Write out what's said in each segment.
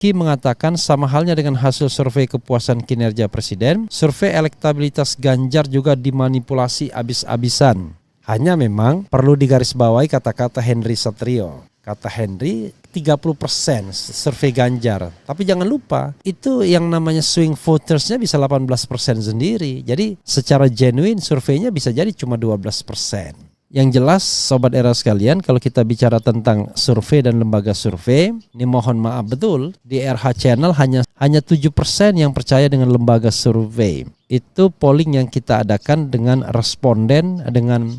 Ki mengatakan sama halnya dengan hasil survei kepuasan kinerja presiden, survei elektabilitas Ganjar juga dimanipulasi abis-abisan. Hanya memang perlu digarisbawahi kata-kata Henry Satrio. Kata Henry 30% survei Ganjar. Tapi jangan lupa itu yang namanya swing votersnya bisa 18% sendiri. Jadi secara genuine surveinya bisa jadi cuma 12%. Yang jelas Sobat Era sekalian, kalau kita bicara tentang survei dan lembaga survei, ini mohon maaf betul, di RH Channel hanya 7% yang percaya dengan lembaga survei. Itu polling yang kita adakan dengan responden dengan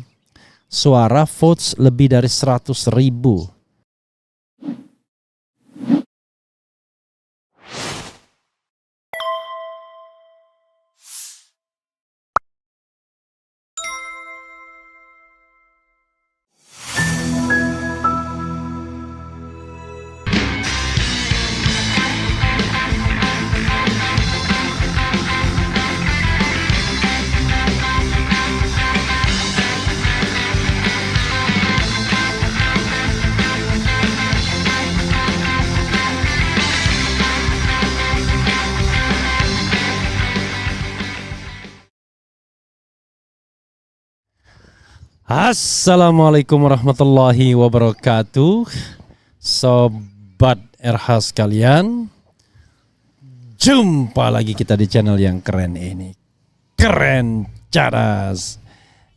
suara votes lebih dari 100.000. Assalamualaikum warahmatullahi wabarakatuh. Sobat RH sekalian, jumpa lagi kita di channel yang keren ini. Keren cadas.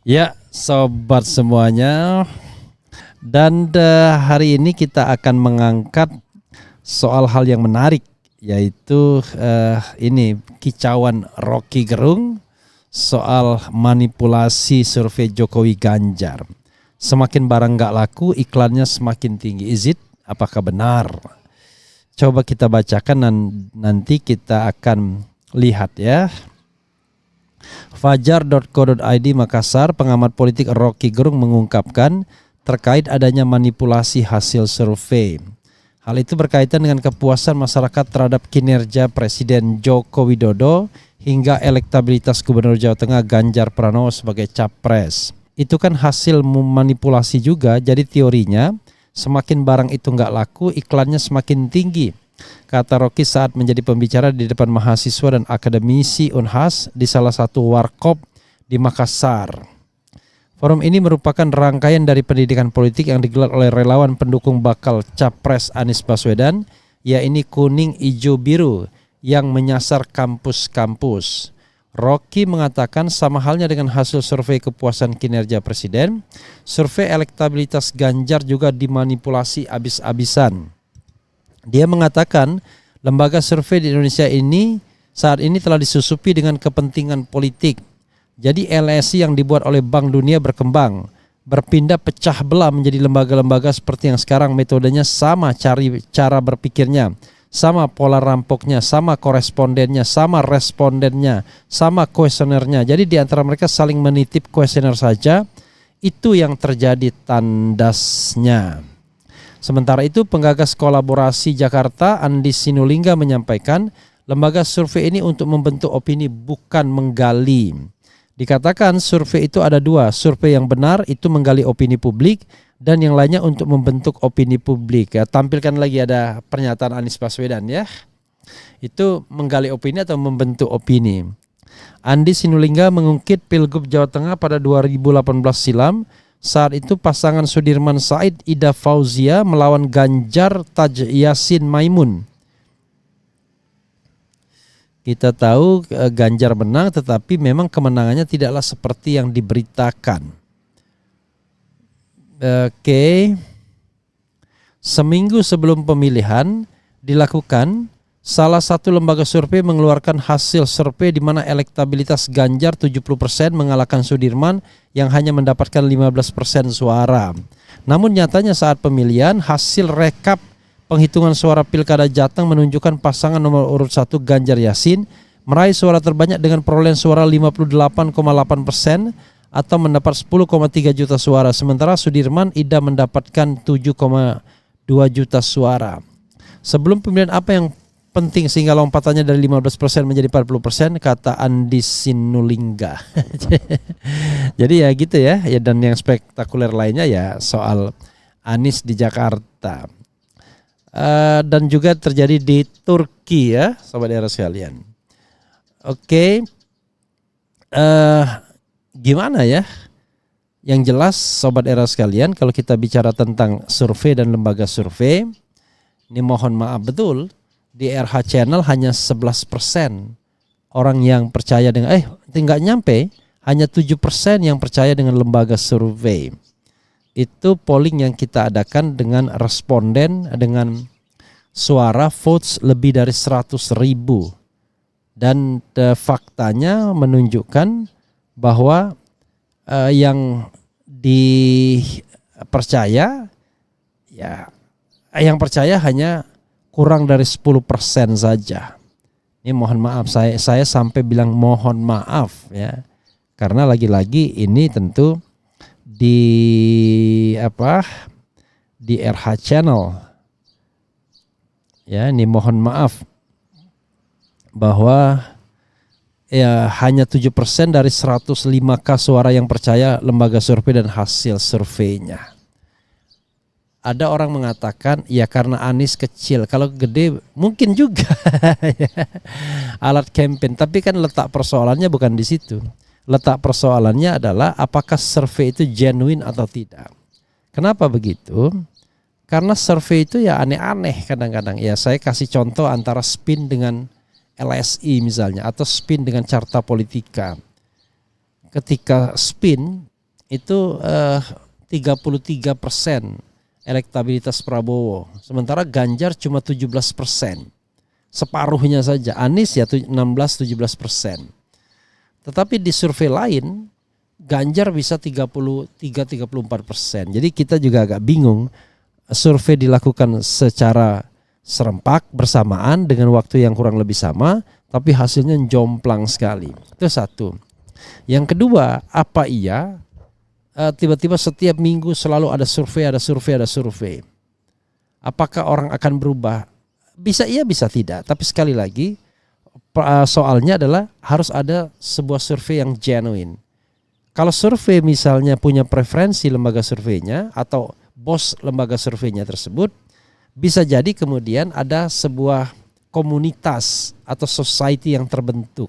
Ya sobat semuanya. Dan hari ini kita akan mengangkat soal hal yang menarik, yaitu ini kicauan Rocky Gerung soal manipulasi survei Jokowi Ganjar. Semakin barang gak laku, iklannya semakin tinggi. Is it? Apakah benar? Coba kita bacakan dan nanti kita akan lihat ya. Fajar.co.id Makassar, pengamat politik Rocky Gerung mengungkapkan terkait adanya manipulasi hasil survei. Hal itu berkaitan dengan kepuasan masyarakat terhadap kinerja Presiden Joko Widodo hingga elektabilitas Gubernur Jawa Tengah Ganjar Pranowo sebagai capres. Itu kan hasil manipulasi juga, jadi teorinya semakin barang itu nggak laku, iklannya semakin tinggi. Kata Rocky saat menjadi pembicara di depan mahasiswa dan akademisi Unhas di salah satu warkop di Makassar. Forum ini merupakan rangkaian dari pendidikan politik yang digelar oleh relawan pendukung bakal capres Anies Baswedan, yaitu kuning, hijau, biru, yang menyasar kampus-kampus. Rocky mengatakan sama halnya dengan hasil survei kepuasan kinerja presiden, survei elektabilitas Ganjar juga dimanipulasi abis-abisan. Dia mengatakan lembaga survei di Indonesia ini saat ini telah disusupi dengan kepentingan politik. Jadi LSI yang dibuat oleh Bank Dunia berkembang, berpindah pecah belah menjadi lembaga-lembaga seperti yang sekarang. Metodenya sama, cara berpikirnya sama, pola rampoknya sama, korespondennya sama, respondennya sama, kuesionernya. Jadi di antara mereka saling menitip kuesioner saja. Itu yang terjadi tandasnya. Sementara itu penggagas kolaborasi Jakarta Andi Sinulinga menyampaikan lembaga survei ini untuk membentuk opini bukan menggali. Dikatakan survei itu ada dua, survei yang benar itu menggali opini publik dan yang lainnya untuk membentuk opini publik. Ya, tampilkan lagi ada pernyataan Anies Baswedan ya. Itu menggali opini atau membentuk opini. Andi Sinulinga mengungkit Pilgub Jawa Tengah pada 2018 silam. Saat itu pasangan Sudirman Said Ida Fauzia melawan Ganjar Taj Yasin Maimun. Kita tahu Ganjar menang, tetapi memang kemenangannya tidaklah seperti yang diberitakan. Oke. Seminggu sebelum pemilihan dilakukan, salah satu lembaga survei mengeluarkan hasil survei di mana elektabilitas Ganjar 70% mengalahkan Sudirman yang hanya mendapatkan 15% suara. Namun nyatanya saat pemilihan hasil rekap penghitungan suara Pilkada Jateng menunjukkan pasangan nomor urut 1 Ganjar Yasin meraih suara terbanyak dengan perolehan suara 58,8% atau mendapat 10,3 juta suara. Sementara Sudirman Ida mendapatkan 7,2 juta suara. Sebelum pemilihan apa yang penting sehingga lompatannya dari 15% menjadi 40%, kata Andi Sinulinga. Jadi ya gitu ya. Dan yang spektakuler lainnya ya soal Anies di Jakarta. dan juga terjadi di Turki ya, sobat era sekalian. Oke, gimana ya? Yang jelas sobat era sekalian, kalau kita bicara tentang survei dan lembaga survei, ini mohon maaf betul, di RH Channel hanya 11% orang yang percaya dengan nggak nyampe, hanya 7% yang percaya dengan lembaga survei. Itu polling yang kita adakan dengan responden dengan suara votes lebih dari 100.000. Dan faktanya menunjukkan bahwa yang dipercaya ya, yang percaya hanya kurang dari 10% saja. Ini mohon maaf, saya sampai bilang mohon maaf ya, karena lagi-lagi ini tentu di RH Channel ya, ini mohon maaf bahwa ya hanya 7% dari 105k suara yang percaya lembaga survei dan hasil surveinya. Ada orang mengatakan ya karena Anies kecil, kalau gede mungkin juga alat campaign, tapi kan letak persoalannya bukan di situ. Letak persoalannya adalah apakah survei itu genuine atau tidak. Kenapa begitu? Karena survei itu ya aneh-aneh kadang-kadang. Ya saya kasih contoh antara spin dengan LSI misalnya, atau spin dengan Carta Politika. Ketika spin itu 33% elektabilitas Prabowo, sementara Ganjar cuma 17%, separuhnya saja. Anies ya 16-17%. Tetapi di survei lain Ganjar bisa 33-34%. Jadi kita juga agak bingung. Survei dilakukan secara serempak bersamaan dengan waktu yang kurang lebih sama, tapi hasilnya jomplang sekali. Itu satu. Yang kedua, apa iya tiba-tiba setiap minggu selalu ada survei? Apakah orang akan berubah? Bisa iya, bisa tidak. Tapi sekali lagi soalnya adalah harus ada sebuah survei yang genuine. Kalau survei misalnya punya preferensi lembaga surveinya atau bos lembaga surveinya tersebut, bisa jadi kemudian ada sebuah komunitas atau society yang terbentuk.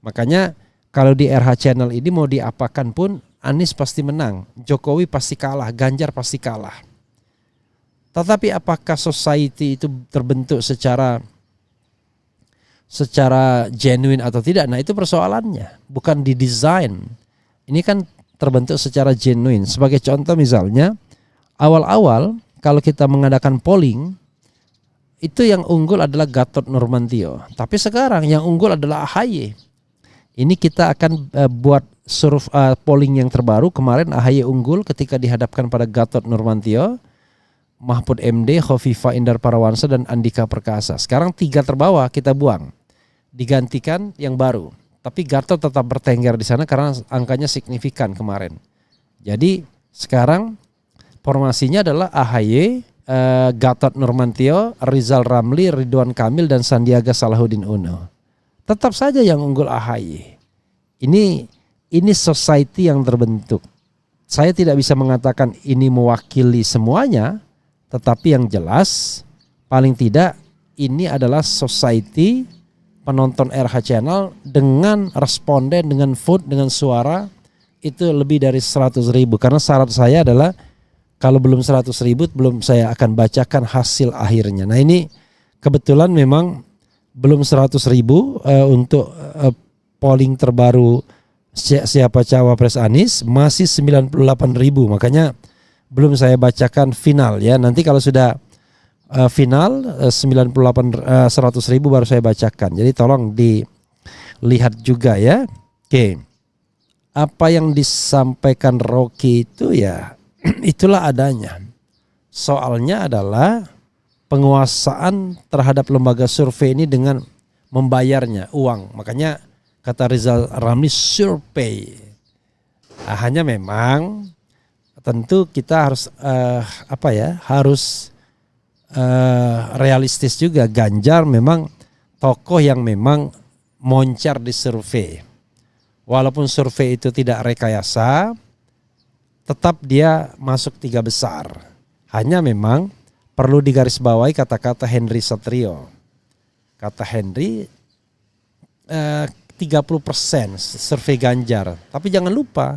Makanya kalau di RH Channel ini mau diapakan pun Anies pasti menang, Jokowi pasti kalah, Ganjar pasti kalah. Tetapi apakah society itu terbentuk secara genuine atau tidak? Nah itu persoalannya, bukan didesain. Ini kan terbentuk secara genuine. Sebagai contoh misalnya, awal-awal kalau kita mengadakan polling, itu yang unggul adalah Gatot Nurmantio. Tapi sekarang yang unggul adalah AHY. Ini kita akan buat polling yang terbaru. Kemarin AHY unggul ketika dihadapkan pada Gatot Nurmantio, Mahfud MD, Khofifah Indar Parawansa, dan Andika Perkasa. Sekarang 3 terbawa kita buang, digantikan yang baru. Tapi Gatot tetap bertengger di sana karena angkanya signifikan kemarin. Jadi sekarang formasinya adalah AHY, Gatot Nurmantio, Rizal Ramli, Ridwan Kamil, dan Sandiaga Salahuddin Uno. Tetap saja yang unggul AHY. Ini society yang terbentuk. Saya tidak bisa mengatakan ini mewakili semuanya, tetapi yang jelas paling tidak ini adalah society penonton RH Channel dengan responden, dengan vote, dengan suara itu lebih dari 100.000. Karena syarat saya adalah kalau belum 100.000 belum saya akan bacakan hasil akhirnya. Nah ini kebetulan memang belum 100.000 untuk polling terbaru siapa cawapres Anies, masih 98.000. Makanya belum saya bacakan final ya. Nanti kalau sudah final 100.000 baru saya bacakan. Jadi tolong dilihat juga ya. Oke. Apa yang disampaikan Rocky itu ya itulah adanya. Soalnya adalah penguasaan terhadap lembaga survei ini dengan membayarnya uang. Makanya kata Rizal Ramli survei. Hanya memang tentu kita harus harus realistis juga. Ganjar memang tokoh yang memang moncar di survei. Walaupun survei itu tidak rekayasa, tetap dia masuk 3 besar. Hanya memang perlu digarisbawahi kata-kata Henry Satrio. Kata Henry 30% survei Ganjar. Tapi jangan lupa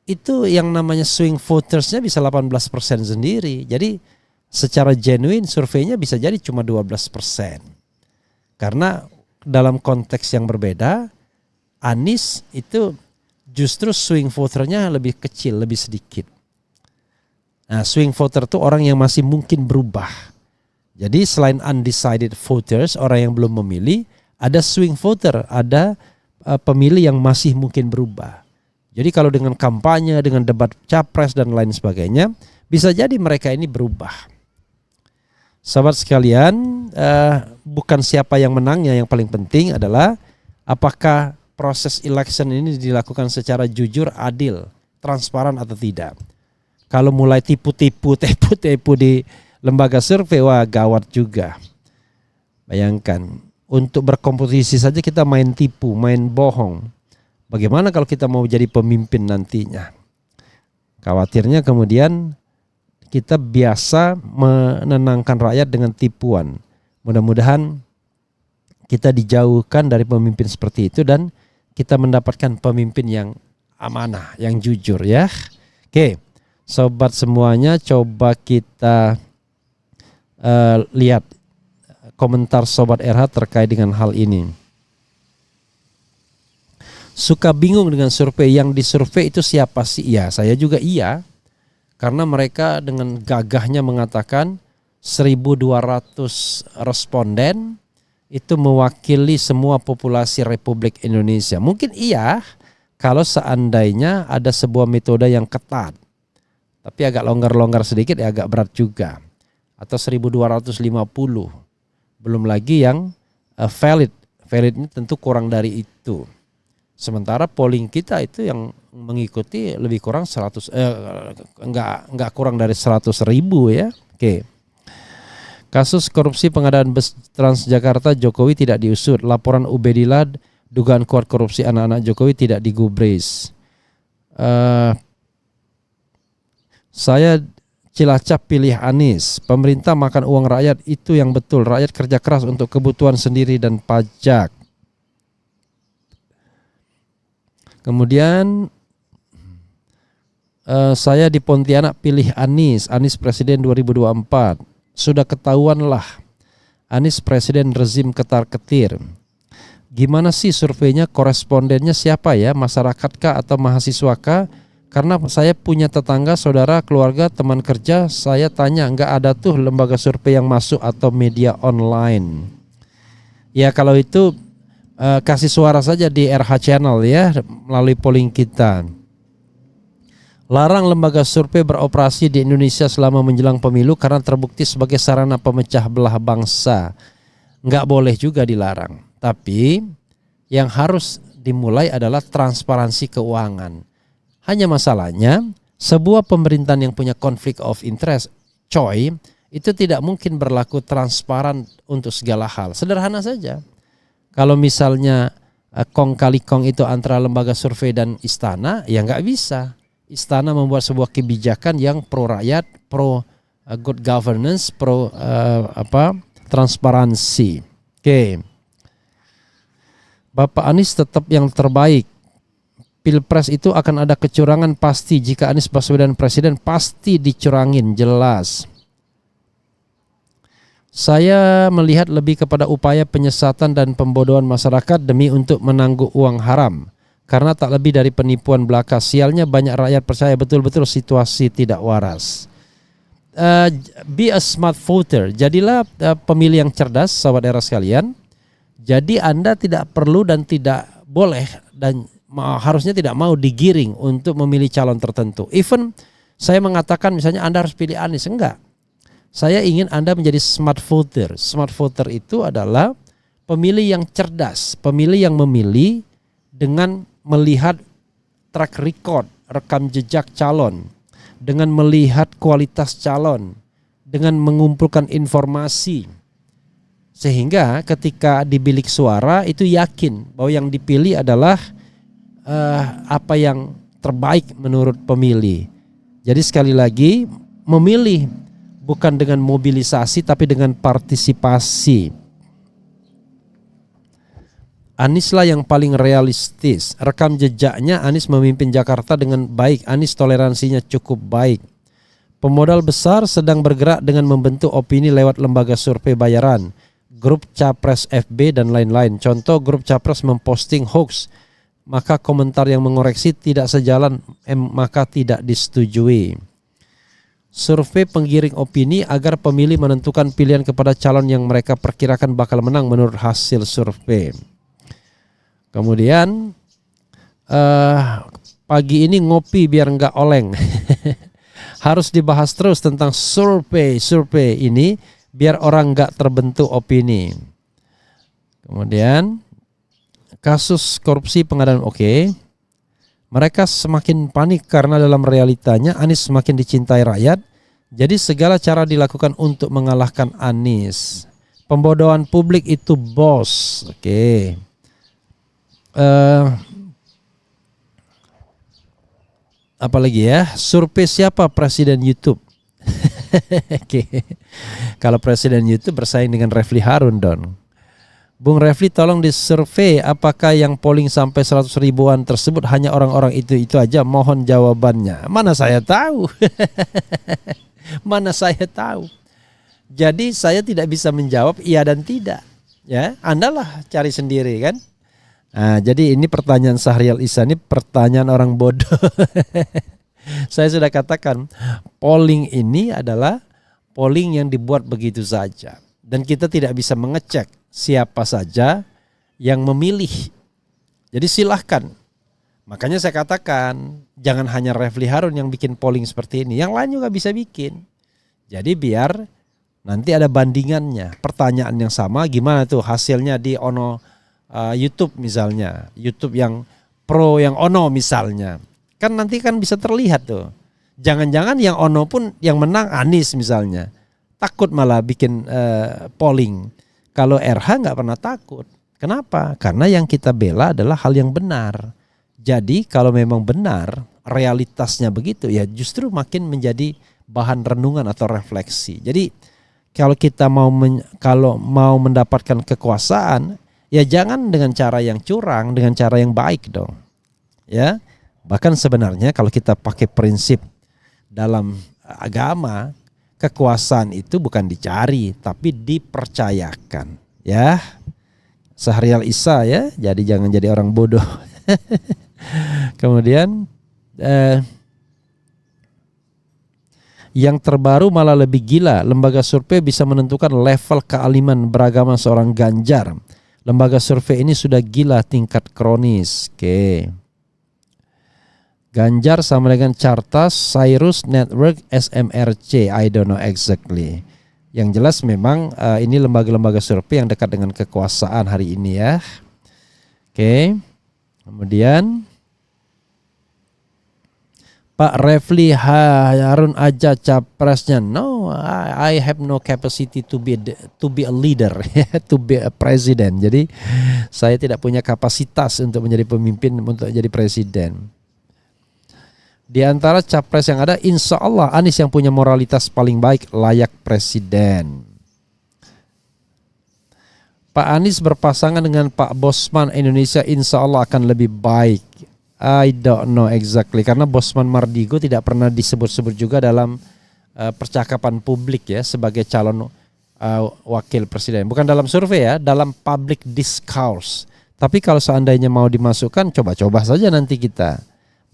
itu yang namanya swing votersnya bisa 18% sendiri. Jadi secara genuine surveinya bisa jadi cuma 12%. Karena dalam konteks yang berbeda, Anies itu justru swing voternya lebih kecil, lebih sedikit. Nah, swing voter itu orang yang masih mungkin berubah. Jadi selain undecided voters, orang yang belum memilih, ada swing voter, ada pemilih yang masih mungkin berubah. Jadi kalau dengan kampanye, dengan debat capres dan lain sebagainya, bisa jadi mereka ini berubah. Sahabat sekalian, bukan siapa yang menangnya, yang paling penting adalah apakah proses election ini dilakukan secara jujur, adil, transparan atau tidak. Kalau mulai tipu-tipu di lembaga survei, wah gawat juga. Bayangkan, untuk berkompetisi saja kita main tipu, main bohong. Bagaimana kalau kita mau jadi pemimpin nantinya? Khawatirnya kemudian kita biasa menenangkan rakyat dengan tipuan. Mudah-mudahan kita dijauhkan dari pemimpin seperti itu dan kita mendapatkan pemimpin yang amanah, yang jujur ya. Oke. Sobat semuanya, coba kita lihat komentar Sobat RH terkait dengan hal ini. Suka bingung dengan survei, yang disurvei itu siapa sih? Ya, saya juga iya. Karena mereka dengan gagahnya mengatakan 1.200 responden itu mewakili semua populasi Republik Indonesia. Mungkin iya kalau seandainya ada sebuah metode yang ketat. Tapi agak longgar-longgar sedikit ya agak berat juga. Atau 1.250. Belum lagi yang valid. Validnya tentu kurang dari itu. Sementara polling kita itu yang mengikuti lebih kurang 100 enggak kurang dari 100.000 ya. Oke. Kasus korupsi pengadaan bus Transjakarta Jokowi tidak diusut. Laporan Ubedillah dugaan kuat korupsi anak-anak Jokowi tidak digubris. Saya Cilacap pilih Anies. Pemerintah makan uang rakyat, itu yang betul. Rakyat kerja keras untuk kebutuhan sendiri dan pajak. Kemudian saya di Pontianak pilih Anies. Anies Presiden 2024. Sudah ketahuan lah. Anies Presiden rezim ketar-ketir. Gimana sih surveinya? Korespondennya siapa ya? Masyarakat kah atau mahasiswa kah? Karena saya punya tetangga, saudara, keluarga, teman kerja, saya tanya nggak ada tuh lembaga survei yang masuk atau media online. Ya kalau itu kasih suara saja di RH Channel ya melalui polling kita. Larang lembaga survei beroperasi di Indonesia selama menjelang pemilu karena terbukti sebagai sarana pemecah belah bangsa. Nggak boleh juga dilarang. Tapi yang harus dimulai adalah transparansi keuangan. Hanya masalahnya, sebuah pemerintahan yang punya konflik of interest, itu tidak mungkin berlaku transparan untuk segala hal. Sederhana saja. Kalau misalnya kong kali kong itu antara lembaga survei dan istana, ya nggak bisa. Istana membuat sebuah kebijakan yang pro rakyat, pro good governance, pro transparansi. Oke. Bapak Anies tetap yang terbaik. Pilpres itu akan ada kecurangan pasti. Jika Anies Baswedan presiden pasti dicurangin, jelas. Saya melihat lebih kepada upaya penyesatan dan pembodohan masyarakat demi untuk menangguk uang haram. Karena tak lebih dari penipuan belaka. Sialnya banyak rakyat percaya betul-betul situasi tidak waras. Be a smart voter. Jadilah pemilih yang cerdas, sahabat era sekalian. Jadi Anda tidak perlu dan tidak boleh dan harusnya tidak mau digiring untuk memilih calon tertentu. Even saya mengatakan misalnya Anda harus pilih Anies, enggak. Saya ingin Anda menjadi smart voter. Smart voter itu adalah pemilih yang cerdas, pemilih yang memilih dengan melihat track record, rekam jejak calon, dengan melihat kualitas calon, dengan mengumpulkan informasi. Sehingga ketika di bilik suara itu yakin bahwa yang dipilih adalah apa yang terbaik menurut pemilih. Jadi sekali lagi memilih bukan dengan mobilisasi tapi dengan partisipasi. Anies lah yang paling realistis. Rekam jejaknya, Anies memimpin Jakarta dengan baik. Anies toleransinya cukup baik. Pemodal besar sedang bergerak dengan membentuk opini lewat lembaga survei bayaran, grup Capres FB dan lain-lain. Contoh, grup Capres memposting hoax, maka komentar yang mengoreksi tidak sejalan, maka tidak disetujui. Survei penggiring opini agar pemilih menentukan pilihan kepada calon yang mereka perkirakan bakal menang menurut hasil survei. Kemudian pagi ini ngopi biar nggak oleng. Harus dibahas terus tentang survei ini biar orang nggak terbentuk opini. Kemudian kasus korupsi pengadaan mereka semakin panik karena dalam realitanya Anies semakin dicintai rakyat. Jadi segala cara dilakukan untuk mengalahkan Anies. Pembodohan publik itu bos. Apalagi ya, survei siapa presiden YouTube? Kalau presiden YouTube bersaing dengan Refli Harun dong. Bung Refli, tolong disurvei apakah yang polling sampai 100 ribuan tersebut hanya orang-orang itu aja, mohon jawabannya. Mana saya tahu. Mana saya tahu. Jadi saya tidak bisa menjawab iya dan tidak. Ya, Anda lah cari sendiri kan. Nah, jadi ini pertanyaan Sahrial Isa ini pertanyaan orang bodoh. Saya sudah katakan polling ini adalah polling yang dibuat begitu saja. Dan kita tidak bisa mengecek siapa saja yang memilih. Jadi silahkan. Makanya saya katakan jangan hanya Refli Harun yang bikin polling seperti ini. Yang lain juga bisa bikin. Jadi biar nanti ada bandingannya. Pertanyaan yang sama gimana tuh hasilnya di YouTube misalnya, YouTube yang pro yang ono misalnya, kan nanti kan bisa terlihat tuh. Jangan-jangan yang ono pun yang menang Anies misalnya, takut malah bikin polling. Kalau RH nggak pernah takut. Kenapa? Karena yang kita bela adalah hal yang benar. Jadi kalau memang benar realitasnya begitu, ya justru makin menjadi bahan renungan atau refleksi. Jadi kalau kita mau mendapatkan kekuasaan, ya jangan dengan cara yang curang, dengan cara yang baik dong. Ya. Bahkan sebenarnya kalau kita pakai prinsip dalam agama, kekuasaan itu bukan dicari tapi dipercayakan, ya. Sahrial Isa ya, jadi jangan jadi orang bodoh. Kemudian yang terbaru malah lebih gila, lembaga survei bisa menentukan level kealiman beragama seorang Ganjar. Lembaga survei ini sudah gila tingkat kronis. Ganjar sama dengan Carta, Cyrus Network, SMRC, I don't know exactly. Yang jelas memang ini lembaga-lembaga survei yang dekat dengan kekuasaan hari ini ya. Kemudian Pak Refli Harun aja capresnya. No, I have no capacity to be a leader, to be a president. Jadi saya tidak punya kapasitas untuk menjadi pemimpin, untuk jadi presiden. Di antara capres yang ada, insya Allah Anies yang punya moralitas paling baik, layak presiden. Pak Anies berpasangan dengan Pak Bosman, Indonesia insya Allah akan lebih baik. I don't know exactly, karena Bosman Mardigo tidak pernah disebut-sebut juga dalam percakapan publik ya sebagai calon wakil presiden. Bukan dalam survei ya, dalam public discourse. Tapi kalau seandainya mau dimasukkan, coba-coba saja nanti kita.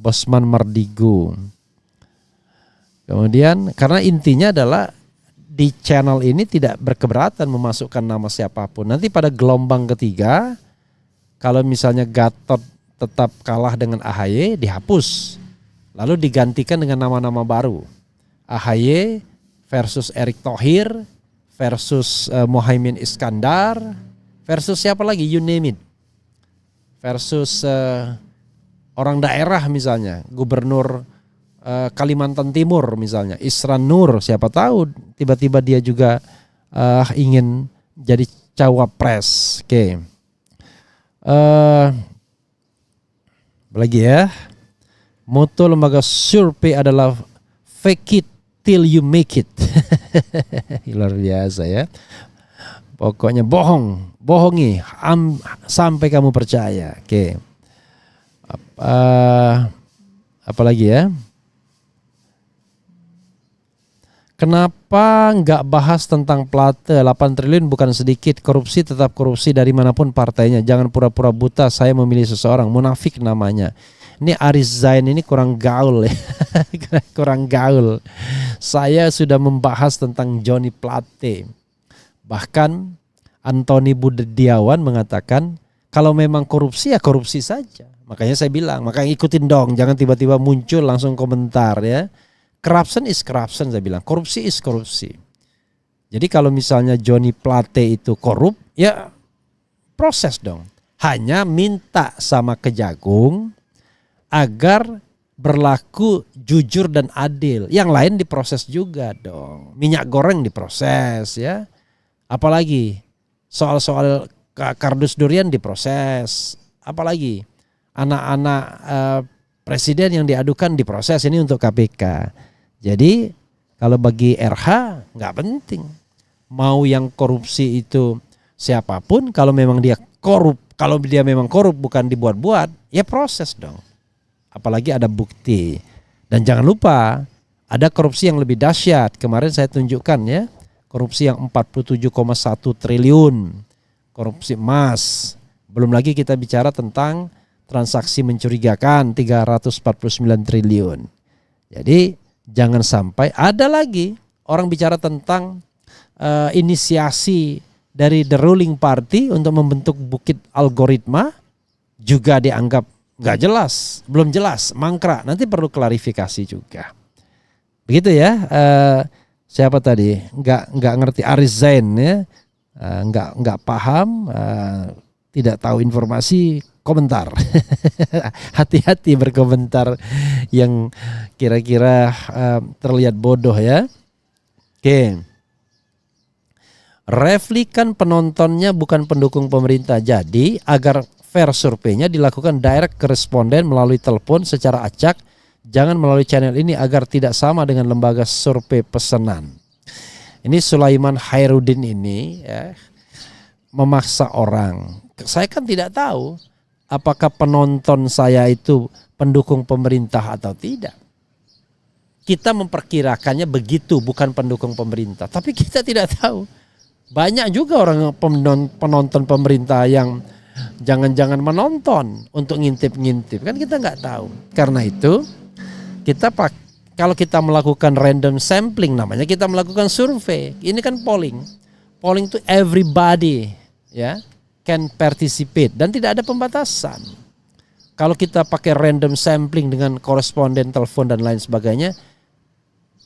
Bosman Mardigo. Kemudian karena intinya adalah di channel ini tidak berkeberatan memasukkan nama siapapun. Nanti pada gelombang ketiga, kalau misalnya Gatot tetap kalah dengan AHY, dihapus. Lalu digantikan dengan nama-nama baru. AHY versus Erick Thohir versus Mohaimin Iskandar versus siapa lagi, you name it. Versus orang daerah misalnya, gubernur Kalimantan Timur misalnya, Isran Nur, siapa tahu tiba-tiba dia juga ingin jadi cawapres. Lagi ya, moto lembaga survei adalah fake it till you make it. Luar biasa ya. Pokoknya bohongi sampai kamu percaya. Oke. Apa lagi ya? Kenapa nggak bahas tentang Plate? 8 triliun bukan sedikit. Korupsi tetap korupsi dari manapun partainya. Jangan pura-pura buta saya memilih seseorang. Munafik namanya. Ini Aris Zain ini kurang gaul ya. Kurang gaul. Saya sudah membahas tentang Johnny Plate. Bahkan Antoni Budiawan mengatakan kalau memang korupsi ya korupsi saja. Makanya saya bilang, makanya ikutin dong. Jangan tiba-tiba muncul langsung komentar ya. Corruption is corruption, saya bilang. Korupsi is korupsi. Jadi kalau misalnya Johnny Plate itu korup, ya proses dong. Hanya minta sama Kejagung agar berlaku jujur dan adil. Yang lain diproses juga dong. Minyak goreng diproses ya. Apalagi soal-soal kardus durian diproses. Apalagi anak-anak presiden yang diadukan diproses. Ini untuk KPK. Jadi kalau bagi RH nggak penting. Mau yang korupsi itu siapapun, kalau memang dia korup, kalau dia memang korup bukan dibuat-buat, ya proses dong. Apalagi ada bukti. Dan jangan lupa ada korupsi yang lebih dahsyat. Kemarin saya tunjukkan ya, korupsi yang 47,1 triliun. Korupsi emas. Belum lagi kita bicara tentang transaksi mencurigakan 349 triliun. Jadi jangan sampai ada lagi orang bicara tentang inisiasi dari the ruling party untuk membentuk bukit algoritma juga dianggap nggak jelas, belum jelas, mangkrak. Nanti perlu klarifikasi juga. Begitu ya. Siapa tadi? Nggak ngerti Aris Zain ya. Nggak paham, tidak tahu informasi, komentar. Hati-hati berkomentar yang kira-kira terlihat bodoh ya. Oke. Refli kan penontonnya bukan pendukung pemerintah. Jadi agar fair surveinya dilakukan direct ke responden melalui telepon secara acak. Jangan melalui channel ini agar tidak sama dengan lembaga survei pesanan. Ini Sulaiman Khairuddin ini ya, memaksa orang. Saya kan tidak tahu apakah penonton saya itu pendukung pemerintah atau tidak. Kita memperkirakannya begitu, bukan pendukung pemerintah. Tapi kita tidak tahu. Banyak juga orang penonton pemerintah yang jangan-jangan menonton untuk ngintip-ngintip. Kan kita nggak tahu. Karena itu kalau kita melakukan random sampling namanya, kita melakukan survei. Ini kan polling. Polling to everybody ya. Can participate dan tidak ada pembatasan. Kalau kita pakai random sampling dengan koresponden, telepon dan lain sebagainya,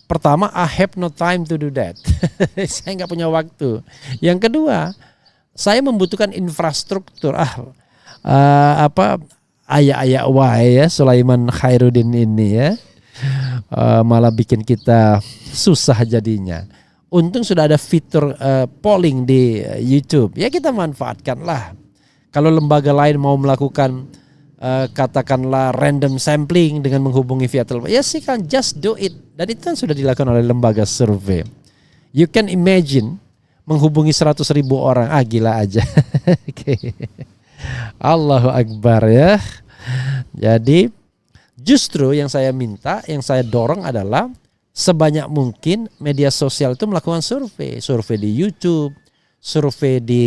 pertama I have no time to do that. Saya nggak punya waktu. Yang kedua, saya membutuhkan infrastruktur. Ayak-ayak wae ya Sulaiman Khairuddin ini ya. Malah bikin kita susah jadinya. Untung sudah ada fitur polling di YouTube. Ya kita manfaatkanlah. Kalau lembaga lain mau melakukan katakanlah random sampling dengan menghubungi via telepon, ya sih kan just do it. Dan itu kan sudah dilakukan oleh lembaga survei. You can imagine menghubungi 100.000 orang. Gila aja. Okay. Allahu Akbar ya. Jadi justru yang saya minta, yang saya dorong adalah sebanyak mungkin media sosial itu melakukan survei. Survei di YouTube, survei di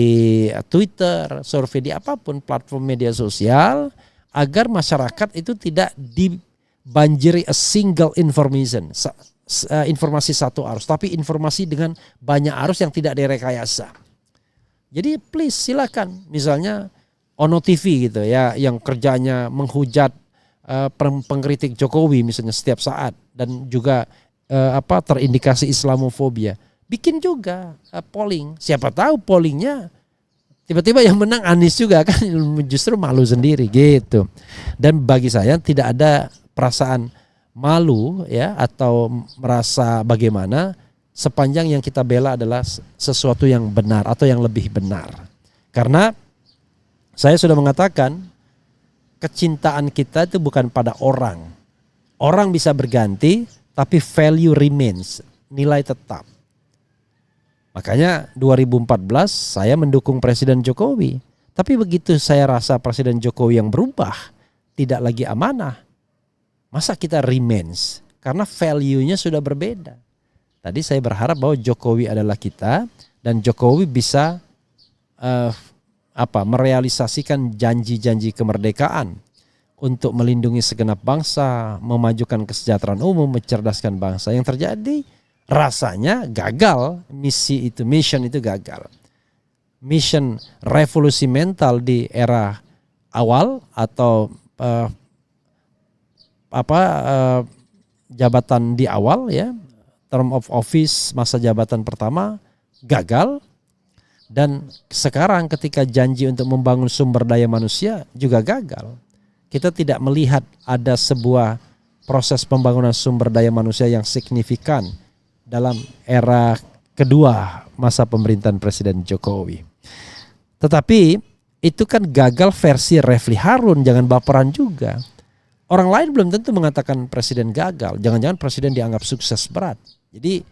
Twitter, survei di apapun platform media sosial, agar masyarakat itu tidak dibanjiri a single information, informasi satu arus, tapi informasi dengan banyak arus yang tidak direkayasa. Jadi please silakan, misalnya Ono TV gitu ya, yang kerjanya menghujat pengkritik Jokowi misalnya setiap saat, dan juga terindikasi Islamofobia, bikin juga polling. Siapa tahu pollingnya tiba-tiba yang menang Anies juga, kan justru malu sendiri gitu. Dan bagi saya tidak ada perasaan malu ya atau merasa bagaimana sepanjang yang kita bela adalah sesuatu yang benar atau yang lebih benar. Karena saya sudah mengatakan kecintaan kita itu bukan pada orang. Orang bisa berganti, tapi value remains, nilai tetap. Makanya 2014 saya mendukung Presiden Jokowi. Tapi begitu saya rasa Presiden Jokowi yang berubah, tidak lagi amanah, masa kita remains? Karena value-nya sudah berbeda. Tadi saya berharap bahwa Jokowi adalah kita dan Jokowi bisa merealisasikan janji-janji kemerdekaan untuk melindungi segenap bangsa, memajukan kesejahteraan umum, mencerdaskan bangsa. Yang terjadi rasanya gagal, mission itu gagal. Mission revolusi mental di era awal atau jabatan di awal ya, term of office, masa jabatan pertama gagal, dan sekarang ketika janji untuk membangun sumber daya manusia juga gagal. Kita tidak melihat ada sebuah proses pembangunan sumber daya manusia yang signifikan dalam era kedua masa pemerintahan Presiden Jokowi. Tetapi itu kan gagal versi Refli Harun, jangan baperan juga. Orang lain belum tentu mengatakan presiden gagal, jangan-jangan presiden dianggap sukses berat. Jadi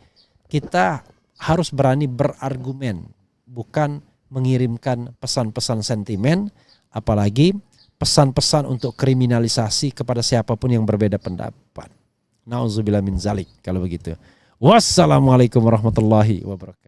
kita harus berani berargumen, bukan mengirimkan pesan-pesan sentimen, apalagi pesan-pesan untuk kriminalisasi kepada siapapun yang berbeda pendapat. Nauzubillah min zalik kalau begitu. Wassalamualaikum warahmatullahi wabarakatuh.